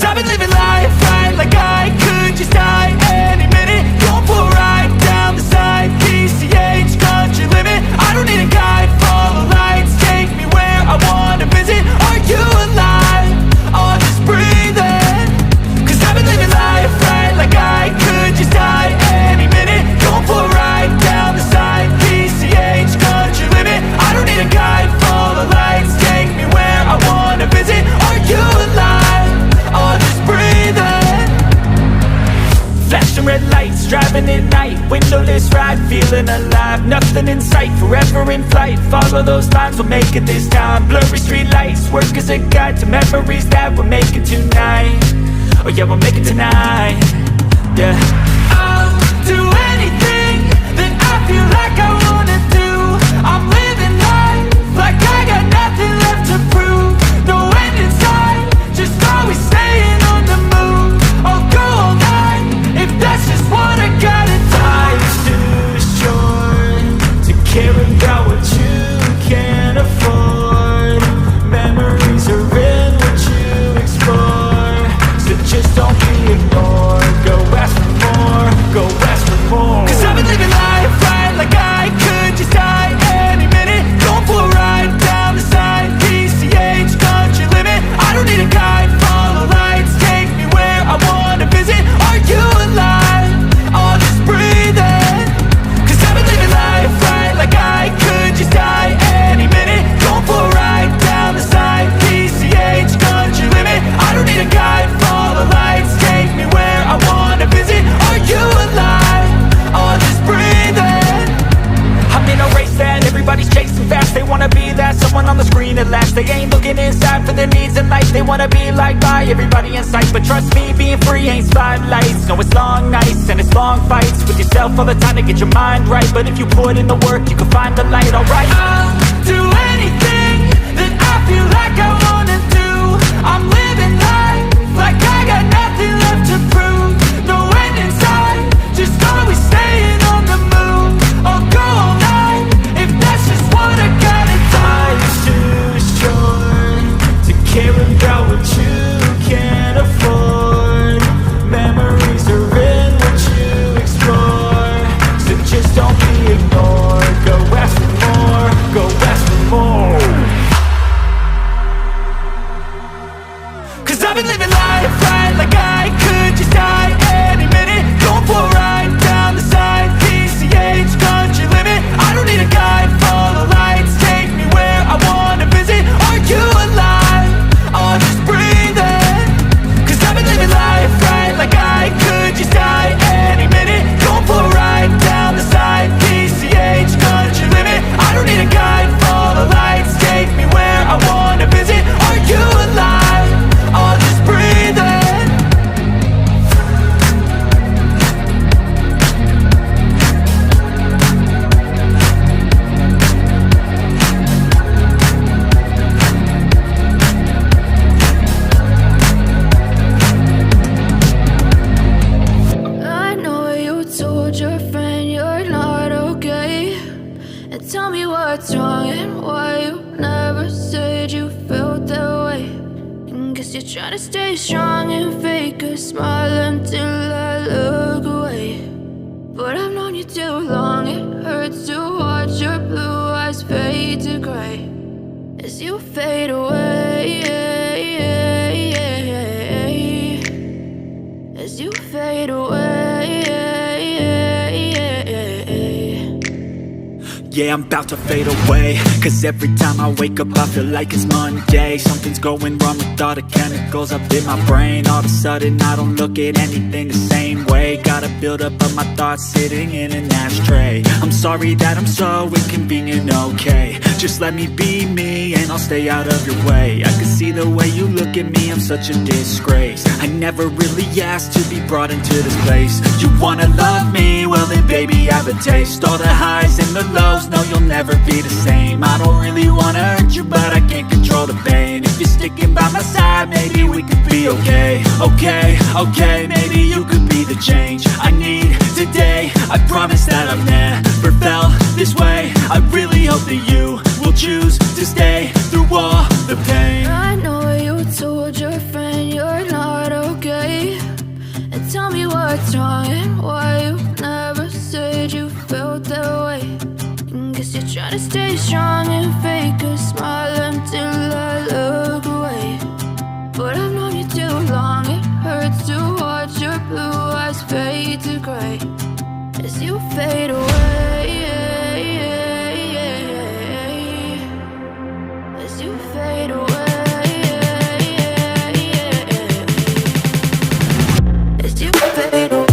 I've been living life right like I could just die any minute. Going for a ride down the side, PCH, country limit. I don't need a guide, follow lights, take me where I wanna visit. Are you alive? Or just breathing? Cause I've been living life right like I could just die any minute. Going for a ride down the side, PCH, country limit. I don't need a guide, follow lights, take me where I wanna visit. Are you alive? Or just breathing? Flashing red lights, driving at night, windowless ride, feeling alive. Nothing in sight, forever in flight. Follow those lines, we'll make it this time. Blurry street lights, work as a guide to memories that we'll make it tonight. Oh yeah, we'll make it tonight. Yeah. I'll do anything that I feel like I wanna do. I'm living life like I got nothing left to prove. No end in sight, just always staying on the move. I'll go all night if that's just what I gotta do. Life's too short to care about what you can't afford. Memories are in what you explore, so just don't be ignored. Go ask for more, go ask for more. Cause I've been living life right like I could just die any minute. Going for a ride down the side, PCH, country limit. I don't need a guide, follow lights, take me where I wanna visit. Are you alive? Or just breathing? Cause I've been living life right like I could just die any minute. Going for a ride down the side, PCH, country limit. I don't need a guide, follow lights, take me where I wanna visit. Are you alive? Or just breathing? I'm in a race that everybody's chasing fast. They wanna be that someone on the screen at last. They ain't looking inside for their needs in life. They wanna be liked by everybody in sight. But trust me, being free ain't spotlights. No, it's long nights and it's long fights with yourself all the time to get your mind right. But if you put in the work, you can find the light, alright? I'll do anything that I feel like I wanna do. I'm living life like I got nothing left to prove. No end in sight, just always staying on the move. I'll go all night if that's just what I gotta do. Life's too short to care about what you can't afford. Memories are in what you explore, so just don't be ignored. Go ask for more, go ask for more. Cause I've been living life right like I could just die any minute. Going for a ride down the side, PCH, country limit. I don't need a guide, follow lights, take me where I wanna visit. Are you alive? Or just breathing? Cause I've been living life right like I could just die any minute. Going for a ride down the side, PCH, country limit. I don't need a guide, follow lights, take me where I wanna visit. Are you alive? Or just breathing? I know you told your friend you're not okay, and tell me what's wrong and why you never said you felt that way. And guess you're trying to stay strong and fake a smile until I look away. But I've known you too long, it hurts to watch your blue eyes fade to gray as you fade away, as you fade away. Yeah, I'm about to fade away, cause every time I wake up I feel like it's Monday. Something's going wrong with all the chemicals up in my brain. All of a sudden I don't look at anything the same way. Got a buildup of my thoughts sitting in an ashtray. I'm sorry that I'm so inconvenient, okay. Just let me be me and I'll stay out of your way. I can see the way you look at me, I'm such a disgrace. I never really asked to be brought into this place. You wanna love me? Well then baby I have a taste. All the highs and the lows, no you'll never be the same. I don't really wanna hurt you but I can't control the pain. If you're sticking by my side, maybe we could be okay. Okay, maybe you could be the change I need today. I promise that I've never felt this way. I really hope that you will choose to stay through all the pain. I know you told your friend you're not stay strong and fake a smile until I look away. But I've known you too long, it hurts to watch your blue eyes fade to gray as you fade away. As you fade away. As you fade away.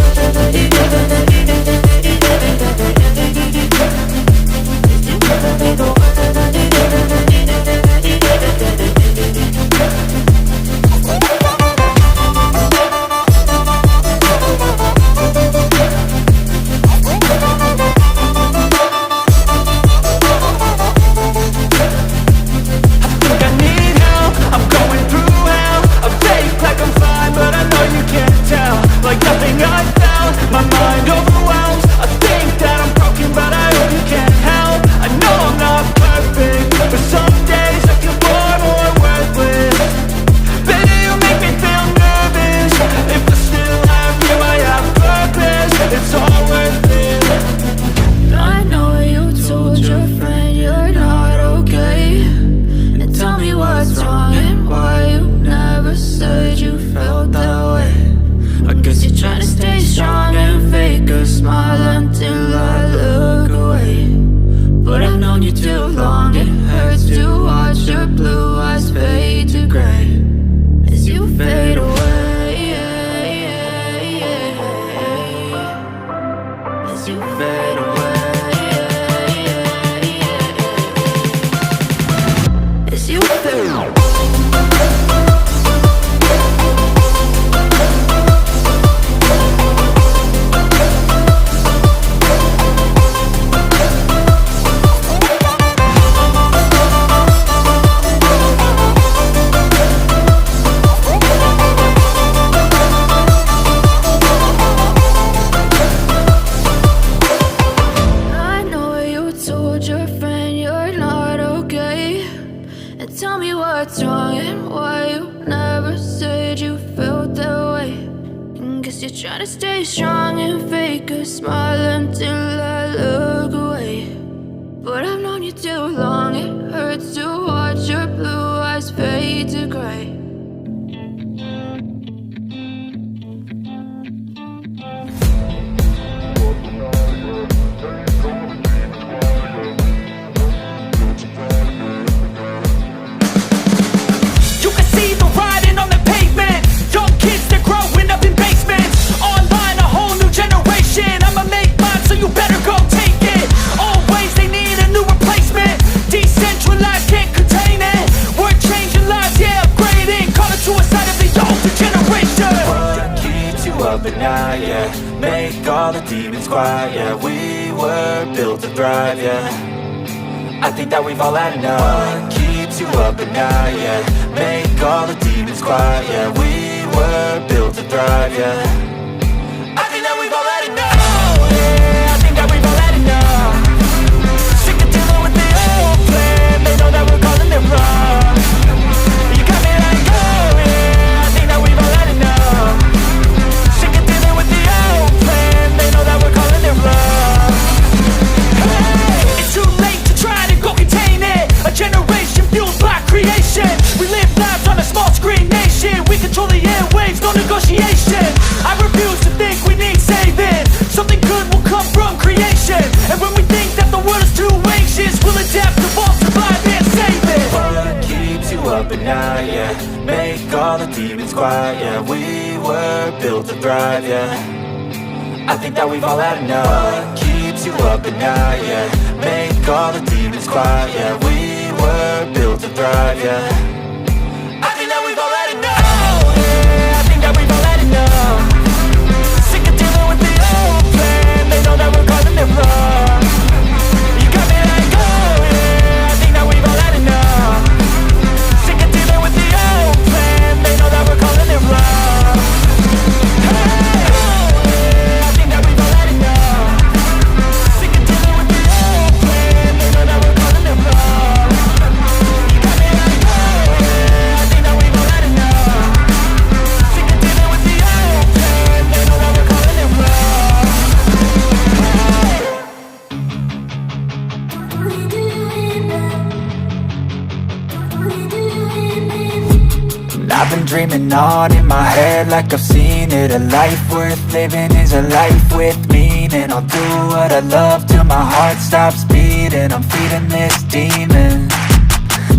I've been dreaming on in my head like I've seen it. A life worth living is a life with meaning. I'll do what I love till my heart stops beating. I'm feeding this demon.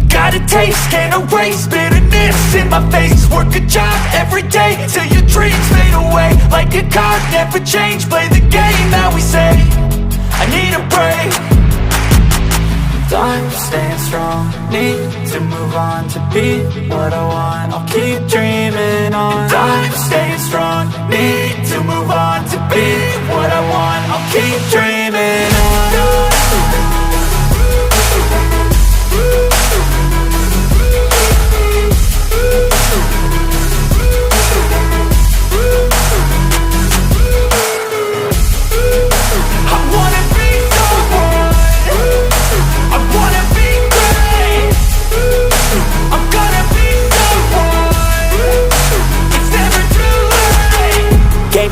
Got a taste, can't erase bitterness in my face. Work a job every day till your dreams fade away. Like a card, never change, play the game that we say. I need a break. I'm staying strong, need to move on to be what I want. I'll keep dreaming on. I'm staying strong, need to move on to be what I want. I'll keep dreaming on.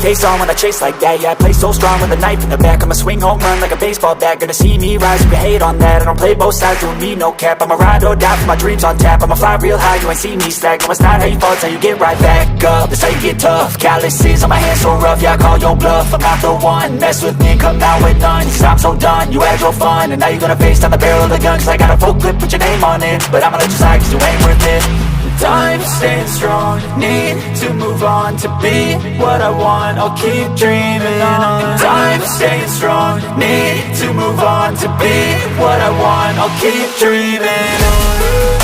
Face on when I chase like that. Yeah, I play so strong with a knife in the back. I'ma swing home run like a baseball bat. Gonna see me rise, you can hate on that. I don't play both sides, doing me no cap. I'ma ride or die for my dreams on tap. I'ma fly real high, you ain't see me slack. No, it's not how you fall, it's how you get right back up. That's how you get tough. Calluses on my hands so rough, yeah, I call your bluff. I'm not the one, mess with me and come out with none. Cause I'm so done, you had your fun. And now you're gonna face down the barrel of the gun. Cause I got a full clip, put your name on it. But I'ma let you slide cause you ain't worth it. I'm staying strong, need to move on to be what I want. I'll keep dreaming on. I'm staying strong, need to move on to be what I want. I'll keep dreaming on.